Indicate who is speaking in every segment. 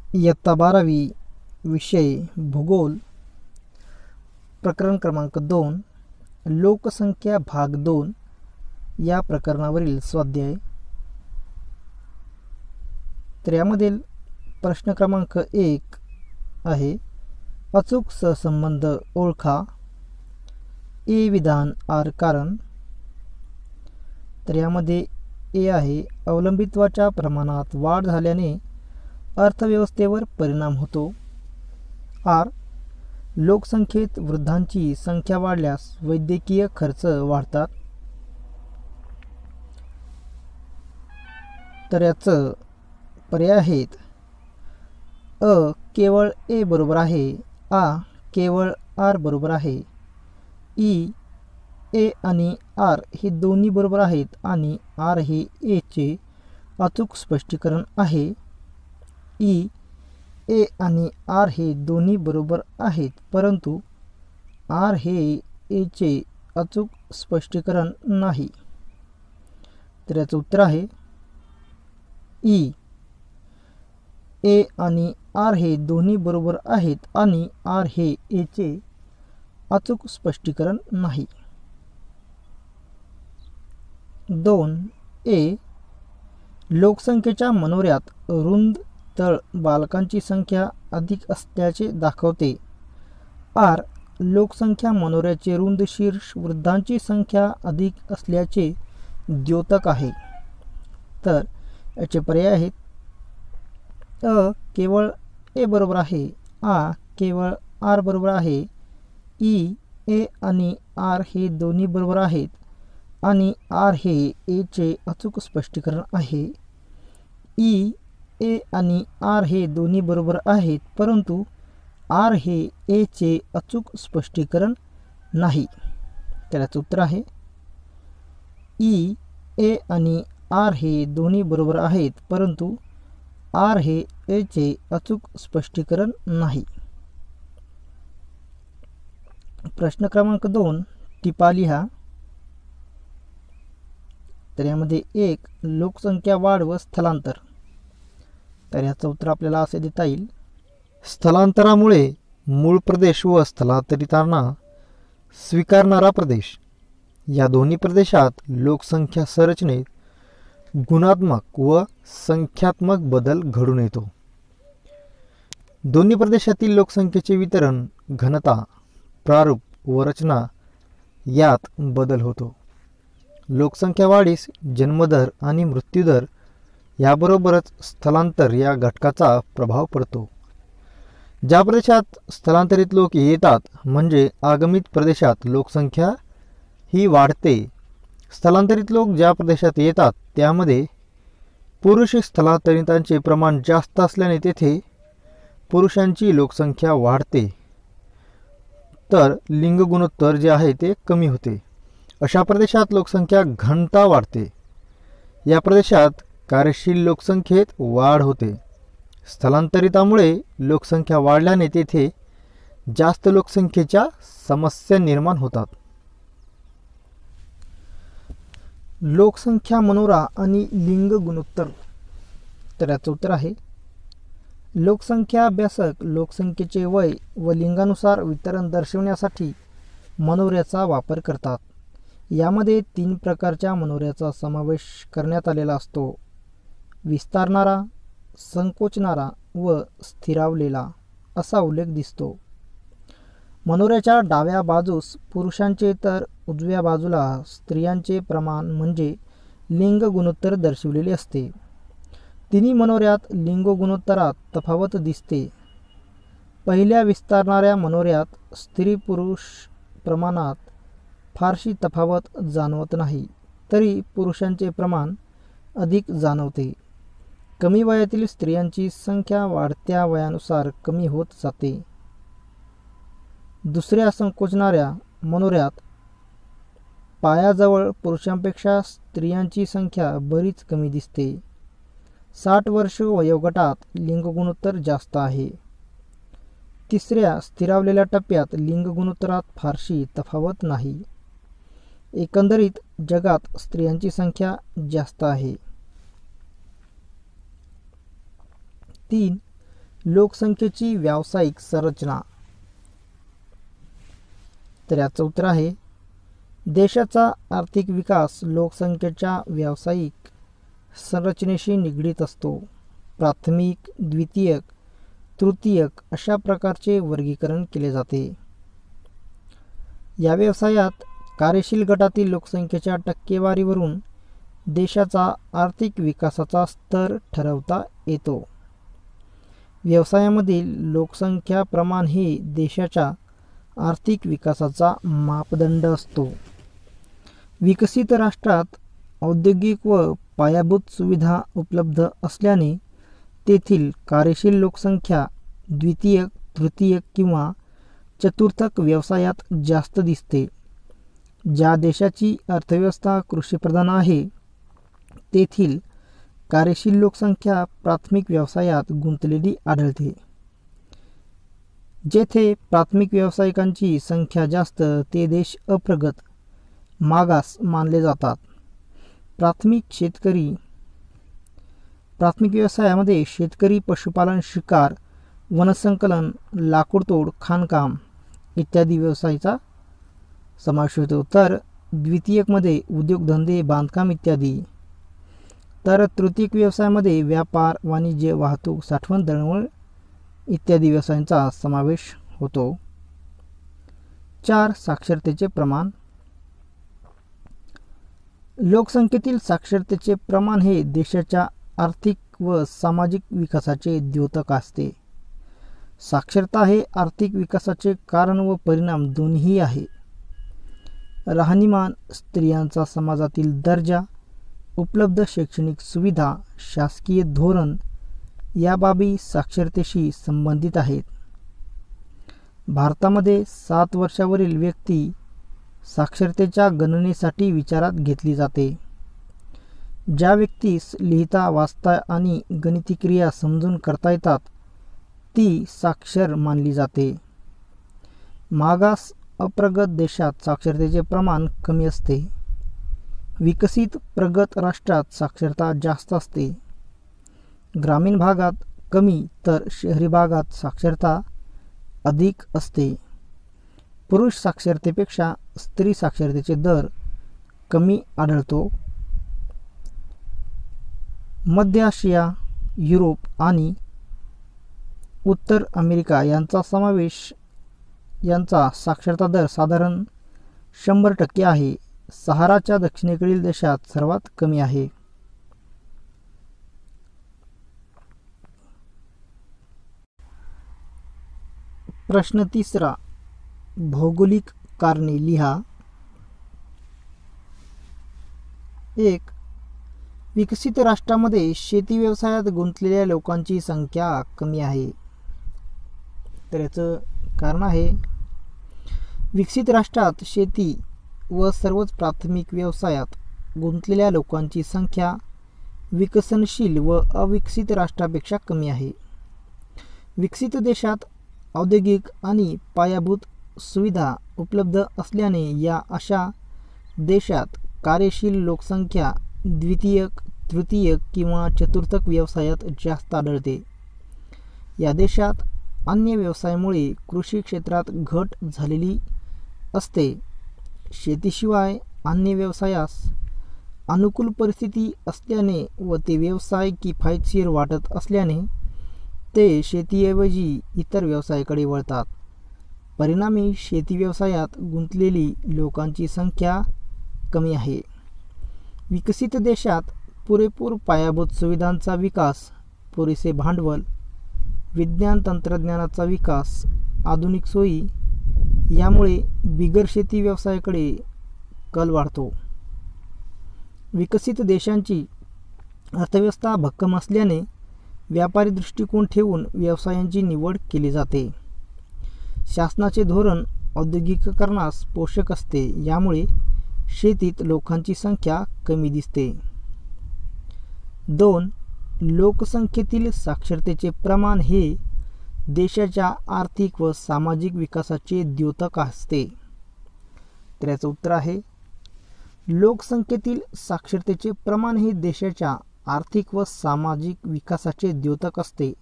Speaker 1: इयत्ता 12वी विषय भूगोल प्रकरण क्रमांक 2 लोकसंख्या भाग 2 या प्रकरणावरील स्वाध्याय। तर यामधील प्रश्न क्रमांक 1 आहे, अचूक सहसंबंध ओळखा। ए विधान आर कारण। तर यामध्ये ए आहे, अवलंबित्वाच्या प्रमाणात वाढ झाल्याने अर्थव्यवस्थेवर परिणाम होतो। आर, लोकसंख्येत वृद्धांची संख्या वाढल्यास वैद्यकीय खर्च वाढतात। तर याचं पर्याय आहेत, अ केवळ ए बरोबर आहे, आ केवळ आर बरोबर आहे, ई ए आणि आर हे दोन्ही बरोबर आहेत आणि आर हे ए चे अचूक स्पष्टीकरण आहे, ई ए आणि आर हे दोन्ही बरोबर आहेत परंतु आर हे ए चे अचूक स्पष्टीकरण नाही। तर याचं उत्तर आहे ई ए आणि आर हे दोन्ही बरोबर आहेत आणि आर हे ए चे अचूक स्पष्टीकरण नाही। 2 ए, लोकसंख्येच्या मनोऱ्यात रुंद तळ बालकांची संख्या अधिक असल्याचे दाखवते। आर, लोकसंख्या मनोऱ्याचे रुंद शीर्ष वृद्धांची संख्या अधिक असल्याचे द्योतक आहे। तर याचे पर्याय आहेत, अ केवळ ए बरोबर आहे, आ केवळ आर बरोबर आहे, ई ए आणि आर हे दोन्ही बरोबर आहेत आणि आर हे ए चे अचूक स्पष्टीकरण आहे, ई ए आणि आर हे दोन्ही बरोबर आहेत परंतु आर हे ए चे अचूक स्पष्टीकरण नाही। तर याचं उत्तर आहे ई ए आणि आर हे दोन्ही बरोबर आहेत परंतु आर हे ए चे अचूक स्पष्टीकरण नाही। प्रश्न क्रमांक 2 टिपा लिहा। तर यामध्ये 1 लोकसंख्या वाढ व स्थलांतर। तर याचं उत्तर आपल्याला असे देता येईल, स्थलांतरामुळे मूळ प्रदेश व स्थलांतरितांना स्वीकारणारा प्रदेश या दोन्ही प्रदेशात लोकसंख्या संरचनेत गुणात्मक व संख्यात्मक बदल घडून येतो। दोन्ही प्रदेशातील लोकसंख्येचे वितरण, घनता, प्रारूप व रचना यात बदल होतो। लोकसंख्या वाढीस जन्मदर आणि मृत्यूदर याबरोबरच स्थलांतर या घटकाचा प्रभाव पडतो। ज्या प्रदेशात स्थलांतरित लोक येतात म्हणजे आगमित प्रदेशात लोकसंख्या ही वाढते। स्थलांतरित लोक ज्या प्रदेशात येतात त्यामध्ये पुरुष स्थलांतरितांचे प्रमाण जास्त असल्याने तेथे पुरुषांची लोकसंख्या वाढते तर लिंग गुणोत्तर जे आहे ते कमी होते। अशा प्रदेशात लोकसंख्या घनता वाढते। या प्रदेशात कार्यशील लोकसंख्येत वाढ होते। स्थलांतरितामुळे लोकसंख्या वाढल्याने तेथे जास्त लोकसंख्येच्या समस्या निर्माण होतात। लोकसंख्या मनोरा आणि लिंग गुणोत्तर। तर याचं उत्तर आहे, लोकसंख्या अभ्यासक लोकसंख्येचे वय व लिंगानुसार वितरण दर्शवण्यासाठी मनोऱ्याचा वापर करतात। यामध्ये 3 प्रकारच्या मनोऱ्याचा समावेश करण्यात आलेला असतो, विस्तारणारा, संकोचणारा व स्थिरावलेला असा उल्लेख दिसतो। मनोऱ्याच्या डाव्या बाजूस पुरुषांचे तर उजव्या बाजूला स्त्रियांचे प्रमाण म्हणजे लिंग गुणोत्तर दर्शविलेले असते। तिन्ही मनोऱ्यात लिंग गुणोत्तरात तफावत दिसते। पहिल्या विस्तारणाऱ्या मनोऱ्यात स्त्री पुरुष प्रमाणात फारशी तफावत जाणवत नाही, तरी पुरुषांचे प्रमाण अधिक जाणवते। कमी वयातील स्त्रियांची संख्या वाढत्या वयानुसार कमी होत जाते। दुसऱ्या संकोचणाऱ्या मनोऱ्यात पायाजवळ पुरुषांपेक्षा स्त्रियांची संख्या बरीच कमी दिसते। 60 वर्ष वयोगटात लिंग गुणोत्तर जास्त आहे। तिसऱ्या स्थिरावलेल्या टप्प्यात लिंग गुणोत्तरात फारशी तफावत नाही। एकंदरीत जगात स्त्रियांची संख्या जास्त आहे। 3 लोकसंख्येची व्यावसायिक संरचना. तर याचं उत्तर आहे देशाचा आर्थिक विकास लोकसंख्येच्या व्यावसायिक संरचनेशी निगडीत असतो. प्राथमिक, द्वितीयक, तृतीयक अशा प्रकारचे वर्गीकरण केले जाते. या व्यवसायात कार्यशील गटातील लोकसंख्येच्या टक्केवारीवरून देशाचा आर्थिक विकासाचा स्तर ठरवता येतो. व्यवसायामधील लोकसंख्या प्रमाण हे देशाच्या आर्थिक विकासाचा मापदंड असतो. विकसित राष्ट्रात औद्योगिक व पायाभूत सुविधा उपलब्ध असल्याने तेथील कार्यशील लोकसंख्या द्वितीयक, तृतीयक किंवा चतुर्थक व्यवसायात जास्त दिसते. ज्या देशाची अर्थव्यवस्था कृषीप्रधान आहे तेथील कार्यशील लोकसंख्या प्राथमिक व्यवसायात गुंतलेली आढळते. जेथे प्राथमिक व्यावसायिकांची संख्या जास्त ते देश अप्रगत, मागास मानले जातात. प्राथमिक व्यवसायामध्ये शेतकरी, पशुपालन, शिकार, वनसंकलन, लाकूडतोड, खाणकाम इत्यादी व्यवसायाचा समावेश होतो. तर द्वितीयकमध्ये उद्योगधंदे, बांधकाम इत्यादी. तर तृतीयक व्यवसायामध्ये व्यापार, वाणिज्य, वाहतूक, साठवण, दळणवळण इत्यादी व्यवसायांचा समावेश होतो. 4. साक्षरतेचे प्रमाण. लोकसंख्येतील साक्षरतेचे प्रमाण हे देशाच्या आर्थिक व सामाजिक विकासाचे द्योतक असते. साक्षरता हे आर्थिक विकासाचे कारण व परिणाम दोन्ही आहे. राहणीमान, स्त्रियांचा समाजातील दर्जा, उपलब्ध शैक्षणिक सुविधा, शासकीय धोरण या बाबी साक्षरतेशी संबंधित आहेत. भारतामध्ये 7 वर्षावरील व्यक्ती साक्षरतेच्या गणनेसाठी विचारात घेतली जाते. ज्या व्यक्तीस लिहिता, वाचता आणि गणिती क्रिया समजून करता येतात ती साक्षर मानली जाते. मागास अप्रगत देशात साक्षरतेचे प्रमाण कमी असते. विकसित प्रगत राष्ट्रात साक्षरता जास्त असते. ग्रामीण भागात कमी तर शहरी भागात साक्षरता अधिक असते. पुरुष साक्षरतेपेक्षा स्त्री साक्षरतेचे दर कमी आढळतो. मध्य आशिया, युरोप आणि उत्तर अमेरिका यांचा साक्षरता दर साधारण 100% आहे. सहाराच्या दक्षिणेकडील देशात सर्वात कमी आहे. प्रश्न 3. भौगोलिक कारणे लिहा. 1. विकसित राष्ट्रामध्ये शेती व्यवसायात गुंतलेल्या लोकांची संख्या कमी आहे. तर याचं कारण आहे विकसित राष्ट्रात शेती व सर्वच प्राथमिक व्यवसायात गुंतलेल्या लोकांची संख्या विकसनशील व अविकसित राष्ट्रापेक्षा कमी आहे. विकसित देशात औद्योगिक आणि पायाभूत सुविधा उपलब्ध असल्याने या अशा देशात कार्यशील लोकसंख्या द्वितीयक, तृतीयक किंवा चतुर्थक व्यवसायात जास्त आढळते. या देशात अन्य व्यवसायामुळे कृषी क्षेत्रात घट झालेली असते. शेतीशिवाय अन्य व्यवसायास अनुकूल परिस्थिती असल्याने व ते व्यवसाय किफायतशीर वाटत असल्याने ते शेतीऐवजी इतर व्यवसायाकडे वळतात. परिणामी शेती व्यवसायात गुंतलेली लोकांची संख्या कमी आहे. विकसित देशात पुरेपूर पायाभूत सुविधांचा विकास, पुरेसे भांडवल, विज्ञान तंत्रज्ञानाचा विकास, आधुनिक सोयी यामुळे बिगर शेती व्यवसायाकडे कल वाढतो. विकसित देशांची अर्थव्यवस्था भक्कम असल्याने व्यापारी दृष्टिकोन ठेवून व्यवसायांची निवड केली जाते. शासनाचे धोरण औद्योगिकीकरणास पोषक असते. यामुळे शेतीत लोकांची संख्या कमी दिसते. 2. लोकसंख्येतील साक्षरतेचे प्रमाण हे देशाच्या आर्थिक व सामाजिक विकासाचे द्योतक असते. तर याचं उत्तर आहे लोकसंख्येतील साक्षरतेचे प्रमाण हे देशाच्या आर्थिक व सामाजिक विकासाचे द्योतक असते.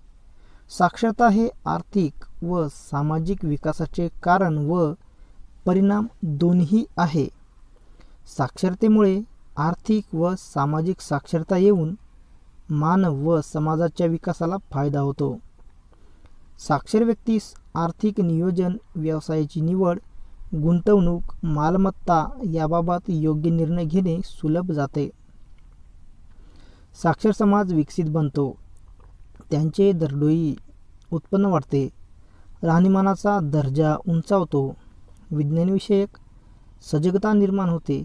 Speaker 1: साक्षरता हे आर्थिक व सामाजिक विकासाचे कारण व परिणाम दोन्ही आहे. साक्षरतेमुळे आर्थिक व सामाजिक साक्षरता येऊन मानव व समाजाच्या विकासाला फायदा होतो. साक्षर व्यक्तीस आर्थिक नियोजन, व्यवसायाची निवड, गुंतवणूक, मालमत्ता याबाबत योग्य निर्णय घेणे सुलभ जाते. साक्षर समाज विकसित बनतो. त्यांचे दरडोई उत्पन्न वाढते. राहणीमानाचा दर्जा उंचावतो. विज्ञानविषयक सजगता निर्माण होते.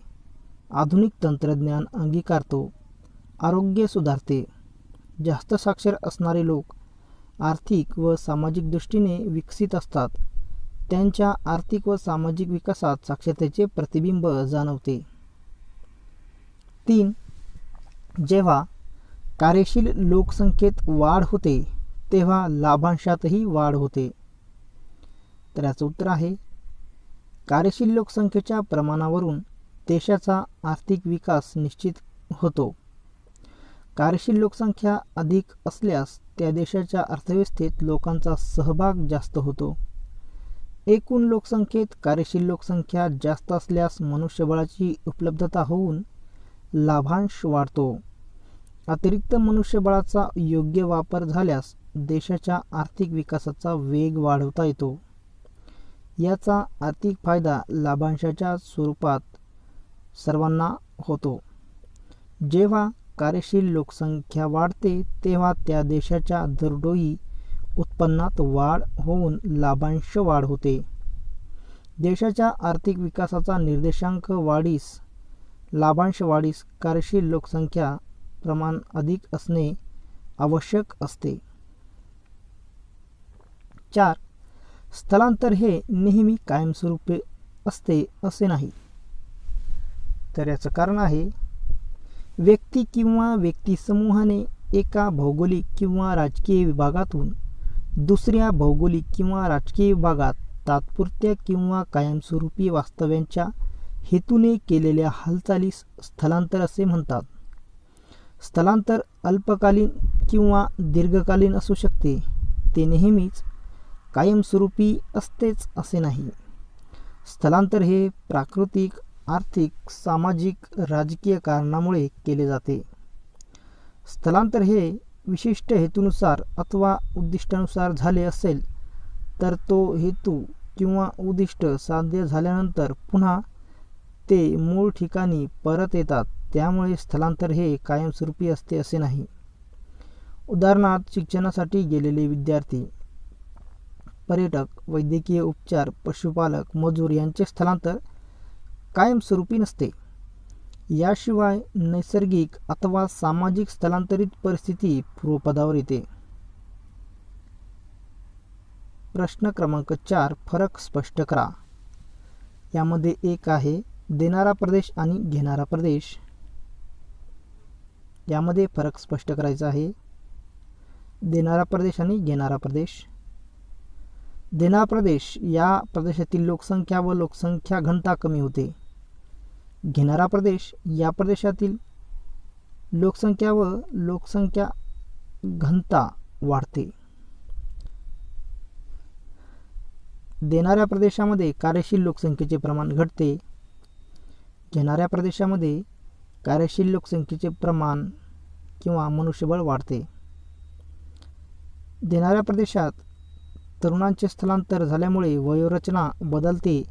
Speaker 1: आधुनिक तंत्रज्ञान अंगीकारतो. आरोग्य सुधारते. जास्त साक्षर असणारे लोक आर्थिक व सामाजिक दृष्टीने विकसित असतात. त्यांच्या आर्थिक व सामाजिक विकासात साक्षरतेचे प्रतिबिंब जाणवते. 3. जेव्हा कार्यशील लोकसंख्येत वाढ होते तेव्हा लाभांशातही वाढ होते. तर याचं उत्तर आहे कार्यशील लोकसंख्येच्या प्रमाणावरून देशाचा आर्थिक विकास निश्चित होतो. कार्यशील लोकसंख्या अधिक असल्यास त्या देशाच्या अर्थव्यवस्थेत लोकांचा सहभाग जास्त होतो. एकूण लोकसंख्येत कार्यशील लोकसंख्या जास्त असल्यास मनुष्यबळाची उपलब्धता होऊन लाभांश वाढतो. अतिरिक्त मनुष्यबळाचा योग्य वापर झाल्यास देशाच्या आर्थिक विकासाचा वेग वाढवता येतो. याचा आर्थिक फायदा लाभांशाच्या स्वरूपात सर्वांना होतो. जेव्हा कार्यशील लोकसंख्या वाढते तेव्हा त्या देशाच्या दरडोई उत्पन्नात वाढ होऊन लाभांश वाढ होते. देशाच्या आर्थिक विकासाचा निर्देशांक वाढीस, लाभांश वाढीस कार्यशील लोकसंख्या प्रमाण अधिक असणे आवश्यक असते. 4. स्थलांतर हे नेहमी कायमस्वरूपी असते असे नाही. तर याचं कारण आहे व्यक्ती किंवा व्यक्तिसमूहाने एका भौगोलिक किंवा राजकीय विभागातून दुसऱ्या भौगोलिक किंवा राजकीय विभागात तात्पुरत्या किंवा कायमस्वरूपी वास्तव्याच्या हेतूने केलेल्या हालचालीस स्थलांतर असे म्हणतात. स्थलांतर अल्पकालीन किंवा दीर्घकालीन असू शकते. ते नेहमीच कायमस्वरूपी असतेच असे नाही. स्थलांतर हे प्राकृतिक, आर्थिक, सामाजिक, राजकीय कारणामुळे केले जाते. स्थलांतर हे विशिष्ट हेतूनुसार अथवा उद्दिष्टानुसार झाले असेल तर तो हेतू किंवा उद्दिष्ट साध्य झाल्यानंतर पुन्हा ते मूळ ठिकाणी परत येतात. त्यामुळे स्थलांतर हे कायमस्वरूपी असते असे नाही. उदाहरणार्थ शिक्षणासाठी गेलेले विद्यार्थी, पर्यटक, वैद्यकीय उपचार, पशुपालक, मजूर यांचे स्थलांतर कायमस्वरूपी नसते. याशिवाय नैसर्गिक अथवा सामाजिक स्थलांतरित परिस्थिती पूर्वपदावर येते. प्रश्न क्रमांक 4. फरक स्पष्ट करा. यामध्ये एक आहे देणारा प्रदेश आणि घेणारा प्रदेश. यामध्ये फरक स्पष्ट करायचा आहे. देणारा प्रदेश आणि घेणारा प्रदेश. देणारा प्रदेश या प्रदेशातील लोकसंख्या व लोकसंख्या घनता कमी होते. घेणारा प्रदेश या प्रदेशातील लोकसंख्या व लोकसंख्या घनता वाढते. देणाऱ्या प्रदेशामध्ये कार्यशील लोकसंख्येचे प्रमाण घटते. घेणाऱ्या प्रदेशामध्ये कार्यशील लोकसंख्येचे प्रमाण किंवा मनुष्यबळ वाढते. देणाऱ्या प्रदेशात तरुणांचे स्थलांतर झाल्यामुळे वयोरचना बदलते.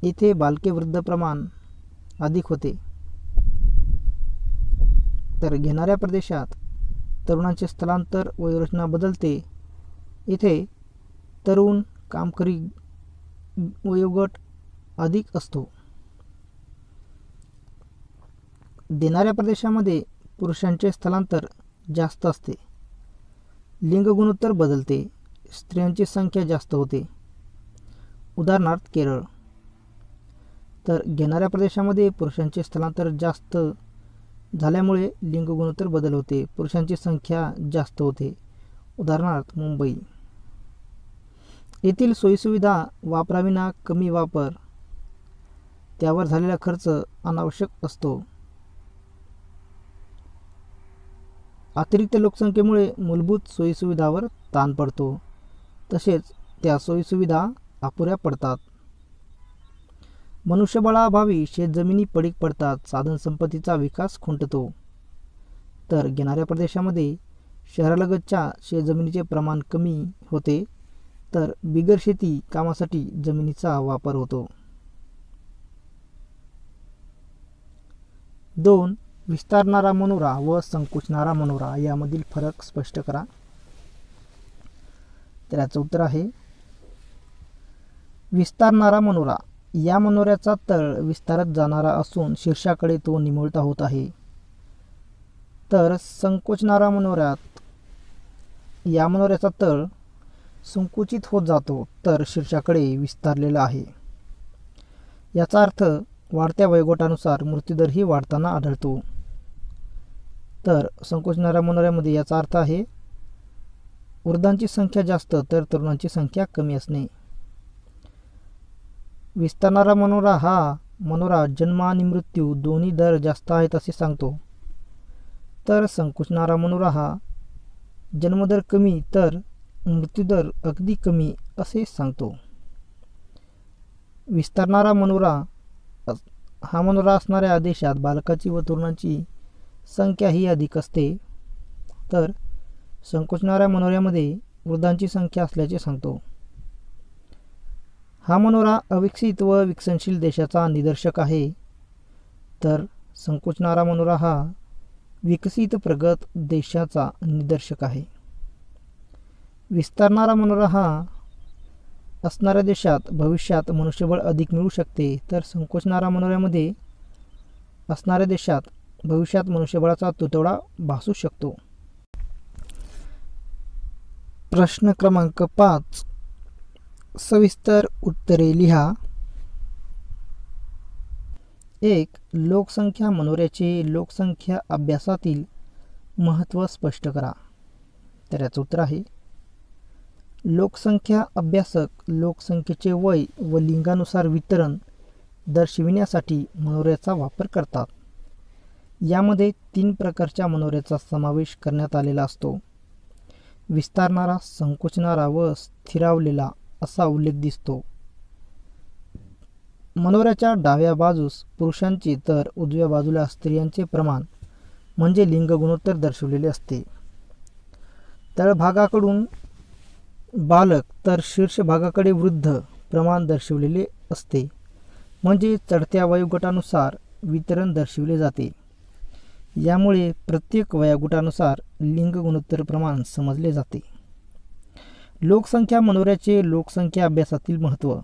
Speaker 1: येथे बालके वृद्ध प्रमाण अधिक होते. तर घेणाऱ्या प्रदेशात तरुणांचे स्थलांतर, वयोरचना बदलते. येथे तरुण, कामकरी वयोगट अधिक असतो. देणाऱ्या प्रदेशामध्ये पुरुषांचे स्थलांतर जास्त असते. लिंग गुणोत्तर बदलते. स्त्रियांची संख्या जास्त होते. उदाहरणार्थ केरळ. तर घेणाऱ्या प्रदेशामध्ये पुरुषांचे स्थलांतर जास्त झाल्यामुळे लिंग गुणोत्तर बदल होते. पुरुषांची संख्या जास्त होते. उदाहरणार्थ मुंबई. येथील सोयीसुविधा वापराविना कमी वापर, त्यावर झालेला खर्च अनावश्यक असतो. अतिरिक्त लोकसंख्येमुळे मूलभूत सोयीसुविधावर ताण पडतो, तसेच त्या सोयीसुविधा अपुऱ्या पडतात. मनुष्यबळाअभावी शेतजमिनी पडीक पडतात, साधनसंपत्तीचा विकास खुंटतो. तर घेणाऱ्या प्रदेशामध्ये शहरालगतच्या शेतजमिनीचे प्रमाण कमी होते, तर बिगर शेती कामासाठी जमिनीचा वापर होतो. 2. विस्तारणारा मनोरा व संकुचणारा मनोरा यामधील फरक स्पष्ट करा. तर याचं उत्तर आहे विस्तारणारा मनोरा. या मनोऱ्याचा तळ विस्तारत जाणारा असून शीर्षाकडे तो निमुळता होत आहे. तर संकुचणारा मनोऱ्यात या मनोऱ्याचा तळ संकुचित होत जातो, तर शीर्षाकडे विस्तारलेला आहे. याचा अर्थ वाढत्या वयोगटानुसार मृत्यूदरही वाढताना आढळतो. तर संकुचणाऱ्या मनोऱ्यामध्ये याचा अर्थ आहे वृद्धांची संख्या जास्त तर तरुणांची संख्या कमी असणे. विस्तारणारा मनोरा हा मनोरा जन्म आणि मृत्यू दोन्ही दर जास्त आहेत असे सांगतो. तर संकुचणारा मनोरा हा जन्मदर कमी तर मृत्यूदर अगदी कमी असे सांगतो. विस्तारणारा मनोरा हा मनोरा असणाऱ्या देशात बालकाची व तरुणांची संख्या ही अधिक असते. तर संकुचणाऱ्या मनोऱ्यामध्ये वृद्धांची संख्या असल्याचे सांगतो. हा मनोरा अविकसित व विकसनशील देशाचा निदर्शक आहे. तर संकुचणारा मनोरा हा विकसित प्रगत देशाचा निदर्शक आहे. विस्तारणारा मनोरा हा असणाऱ्या देशात भविष्यात मनुष्यबळ अधिक मिळू शकते, तर संकुचणारा मनोऱ्यामध्ये असणाऱ्या देशात भविष्यात मनुष्यबळाचा तुटवडा भासू शकतो. प्रश्न क्रमांक 5. सविस्तर उत्तरे लिहा. 1. लोकसंख्या मनोऱ्याचे लोकसंख्या अभ्यासातील महत्त्व स्पष्ट करा. तर याचं उत्तर आहे लोकसंख्या अभ्यासक लोकसंख्येचे वय व लिंगानुसार वितरण दर्शविण्यासाठी मनोऱ्याचा वापर करतात. यामध्ये 3 प्रकारच्या मनोऱ्याचा समावेश करण्यात आलेला असतो. विस्तारणारा, संकुचणारा व स्थिरावलेला असा उल्लेख दिसतो. मनोऱ्याच्या डाव्या बाजूस पुरुषांचे तर उजव्या बाजूला स्त्रियांचे प्रमाण म्हणजे लिंग गुणोत्तर दर्शवलेले असते. तळभागाकडून बालक तर शीर्ष भागाकडे वृद्ध प्रमाण दर्शवलेले असते, म्हणजे चढत्या वयोगटानुसार वितरण दर्शविले जाते. यामुळे प्रत्येक वयोगटानुसार लिंग गुणोत्तर प्रमाण समजले जाते. लोकसंख्या मनोऱ्याचे लोकसंख्या अभ्यासातील महत्त्व.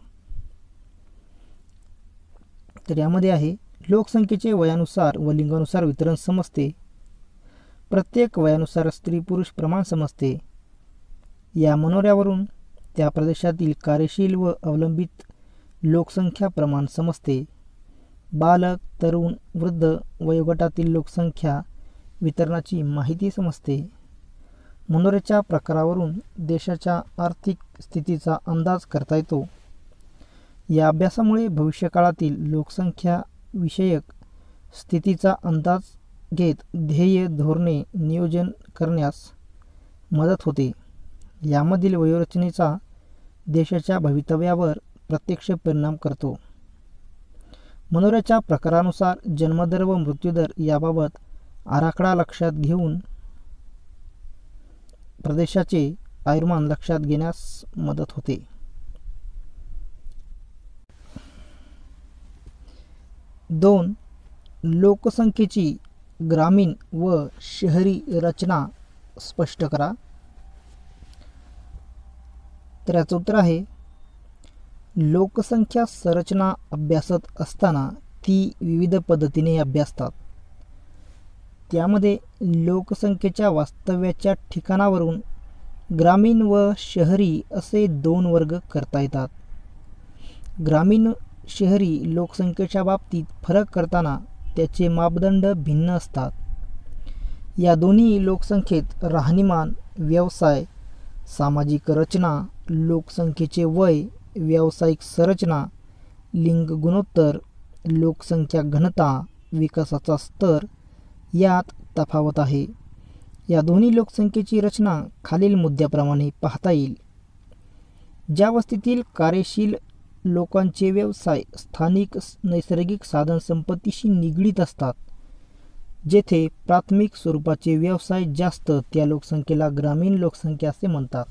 Speaker 1: तर यामध्ये आहे लोकसंख्येचे वयानुसार व लिंगानुसार वितरण समजते. प्रत्येक वयानुसार स्त्री पुरुष प्रमाण समजते. या मनोऱ्यावरून त्या प्रदेशातील कार्यशील व अवलंबित लोकसंख्या प्रमाण समजते. बालक, तरुण, वृद्ध वयोगटातील लोकसंख्या वितरणाची माहिती समजते. मनोऱ्याच्या प्रकारावरून देशाच्या आर्थिक स्थितीचा अंदाज करता येतो. या अभ्यासामुळे भविष्यकाळातील लोकसंख्या विषयक स्थितीचा अंदाज घेत ध्येय धोरणे नियोजन करण्यास मदत होते. यामधील वयोरचनेचा देशाच्या भवितव्यावर प्रत्यक्ष परिणाम करतो. मनोऱ्याच्या प्रकारानुसार जन्मदर व मृत्यूदर याबाबत आराखडा लक्षात घेऊन प्रदेशाचे आयुर्मान लक्षात घेण्यास मदत होते. दोन, लोकसंख्येची ग्रामीण व शहरी रचना स्पष्ट करा. तर याचं उत्तर आहे लोकसंख्या संरचना अभ्यासत असताना ती विविध पद्धतीने अभ्यासतात. त्यामध्ये लोकसंख्येच्या वास्तव्याच्या ठिकाणावरून ग्रामीण व शहरी असे 2 वर्ग करता येतात. ग्रामीण शहरी लोकसंख्येच्या बाबतीत फरक करताना त्याचे मापदंड भिन्न असतात. या दोन्ही लोकसंख्येत राहणीमान, व्यवसाय, सामाजिक रचना, लोकसंख्येचे वय, व्यावसायिक संरचना, लिंग गुणोत्तर, लोकसंख्या घनता, विकासाचा स्तर यात तफावत आहे. या दोन्ही लोकसंख्येची रचना खालील मुद्द्याप्रमाणे पाहता येईल. ज्या वस्तीतील कार्यशील लोकांचे व्यवसाय स्थानिक नैसर्गिक साधनसंपत्तीशी निगडीत असतात, जेथे प्राथमिक स्वरूपाचे व्यवसाय जास्त, त्या लोकसंख्येला ग्रामीण लोकसंख्या असे म्हणतात.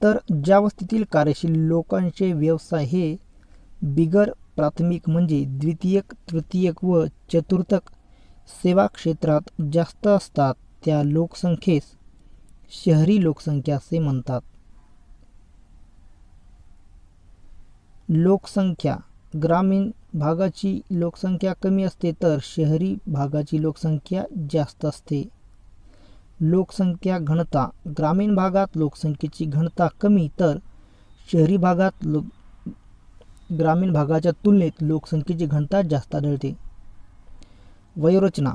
Speaker 1: तर ज्या वस्तीतील कार्यशील लोकांचे व्यवसाय हे बिगर प्राथमिक म्हणजे द्वितीयक, तृतीयक व चतुर्थक सेवा क्षेत्रात जास्त असतात, त्या लोकसंख्येस शहरी लोकसंख्या असे म्हणतात. लोकसंख्या. ग्रामीण भागाची लोकसंख्या कमी असते तर शहरी भागाची लोकसंख्या जास्त असते. लोकसंख्या घनता. ग्रामीण भागात लोकसंख्येची घनता कमी तर शहरी भागात ग्रामीण भागाच्या तुलनेत लोकसंख्येची घनता जास्त आढळते. वयोरचना.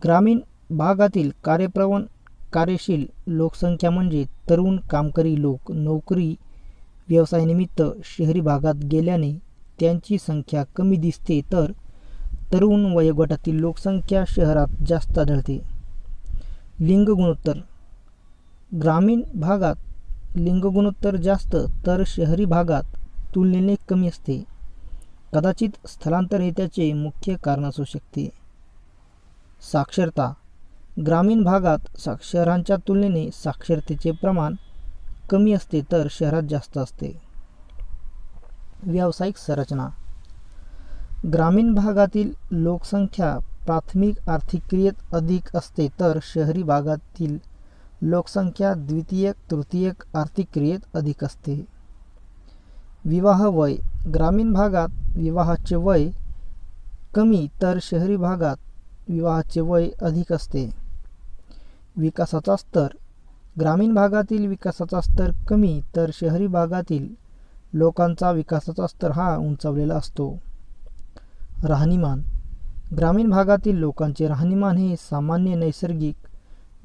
Speaker 1: ग्रामीण भागातील कार्यप्रवण कार्यशील लोकसंख्या म्हणजे तरुण कामकरी लोक नोकरी व्यवसायानिमित्त शहरी भागात गेल्याने त्यांची संख्या कमी दिसते, तर तरुण वयोगटातील लोकसंख्या शहरात जास्त आढळते. लिंग गुणोत्तर. ग्रामीण भागात लिंग गुणोत्तर जास्त तर शहरी भागात तुलनेने कमी असते. कदाचित स्थलांतर हे त्याचे मुख्य कारण असू शकते. साक्षरता. ग्रामीण भागात शहरांच्या तुलनेने साक्षरतेचे प्रमाण कमी असते तर शहरात जास्त असते. व्यावसायिक संरचना. ग्रामीण भागातील लोकसंख्या प्राथमिक आर्थिक क्रियेत अधिक असते तर शहरी भागातील लोकसंख्या द्वितीयक, तृतीयक आर्थिक क्रियेत अधिक असते. विवाह वय. ग्रामीण भागात विवाहाचे वय कमी तर शहरी भागात विवाहाचे वय अधिक असते. विकासाचा स्तर. ग्रामीण भागातील विकासाचा स्तर कमी तर शहरी भागातील लोकांचा विकासाचा स्तर हा उंचावलेला असतो. राहणीमान. ग्रामीण भागातील लोकांचे राहणीमान हे सामान्य नैसर्गिक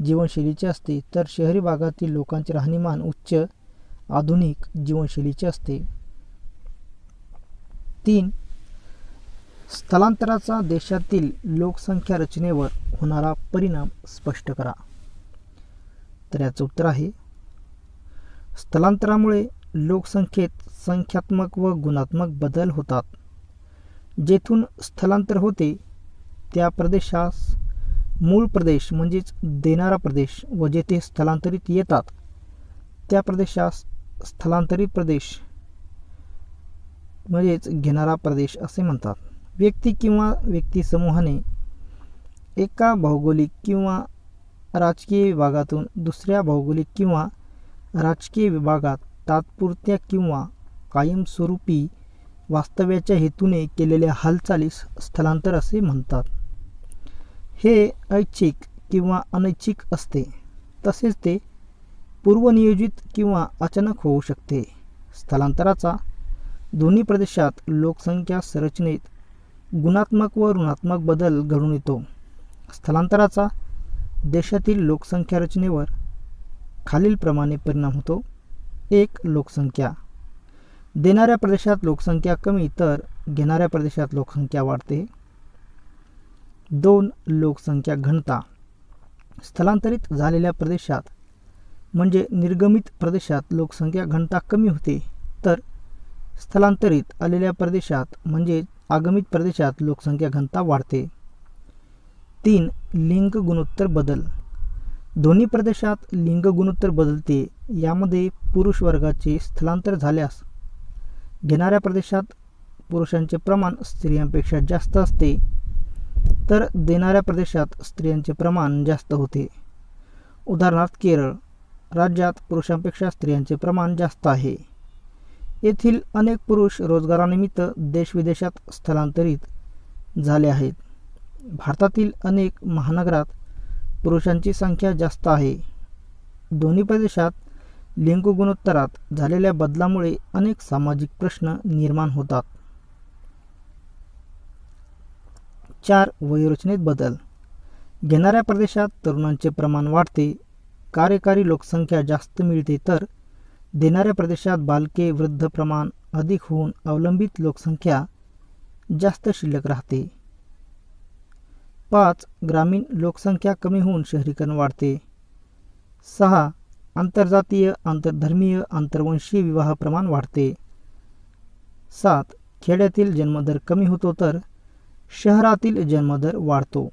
Speaker 1: जीवनशैलीचे असते तर शहरी भागातील लोकांचे राहणीमान उच्च आधुनिक जीवनशैलीचे असते. 3. स्थलांतराचा देशातील लोकसंख्या रचनेवर होणारा परिणाम स्पष्ट करा. तर याचं उत्तर आहे, स्थलांतरामुळे लोकसंख्येत संख्यात्मक व गुणात्मक बदल होतात. जेथून स्थलांतर होते त्या प्रदेशास मूळ प्रदेश म्हणजेच देणारा प्रदेश व जेथे स्थलांतरित येतात त्या प्रदेशास स्थलांतरित प्रदेश म्हणजेच घेणारा प्रदेश असे म्हणतात. व्यक्ती किंवा व्यक्तिसमूहाने एका भौगोलिक किंवा राजकीय विभागातून दुसऱ्या भौगोलिक किंवा राजकीय विभागात तात्पुरत्या किंवा कायमस्वरूपी वास्तव्याच्या हेतूने केलेल्या हालचालीस स्थलांतर असे म्हणतात. हे ऐच्छिक किंवा अनैच्छिक असते, तसेच ते पूर्वनियोजित किंवा अचानक होऊ शकते. स्थलांतराचा दोन्ही प्रदेशात लोकसंख्या संरचनेत गुणात्मक व ऋणात्मक बदल घडून येतो. स्थलांतराचा देशातील लोकसंख्या रचनेवर खालीलप्रमाणे परिणाम होतो. 1. लोकसंख्या. देणाऱ्या प्रदेशात लोकसंख्या कमी तर घेणाऱ्या प्रदेशात लोकसंख्या वाढते. 2. लोकसंख्या घनता. स्थलांतरित झालेल्या प्रदेशात म्हणजे निर्गमित प्रदेशात लोकसंख्या घनता कमी होते तर स्थलांतरित आलेल्या प्रदेशात म्हणजे आगमित प्रदेशात लोकसंख्या घनता वाढते. 3. लिंग गुणोत्तर बदल. दोन्ही प्रदेशात लिंग गुणोत्तर बदलते. यामध्ये पुरुष वर्गाचे स्थलांतर झाल्यास घेणाऱ्या प्रदेशात पुरुषांचे प्रमाण स्त्रियांपेक्षा जास्त असते तर देणाऱ्या प्रदेशात स्त्रियांचे प्रमाण जास्त होते. उदाहरणार्थ केरळ राज्यात पुरुषांपेक्षा स्त्रियांचे प्रमाण जास्त आहे. येथील अनेक पुरुष रोजगारानिमित्त देशविदेशात स्थलांतरित झाले आहेत. भारतातील अनेक महानगरात पुरुषांची संख्या जास्त आहे. दोन्ही प्रदेशात लिंग गुणोत्तरात झालेल्या बदलामुळे अनेक सामाजिक प्रश्न निर्माण होतात. 4. वयोरचनेत बदल. घेणाऱ्या प्रदेशात तरुणांचे प्रमाण वाढते, कार्यकारी लोकसंख्या जास्त मिळते तर देणाऱ्या प्रदेशात बालके वृद्ध प्रमाण अधिक होऊन अवलंबित लोकसंख्या जास्त शिल्लक राहते. 5. ग्रामीण लोकसंख्या कमी होऊन शहरीकरण वाढते. 6. आंतरजातीय, आंतरधर्मीय, आंतरवंशीय विवाह प्रमाण वाढते. 7. खेड्यातील जन्मदर कमी होतो तर शहरातील जन्मदर वाढतो.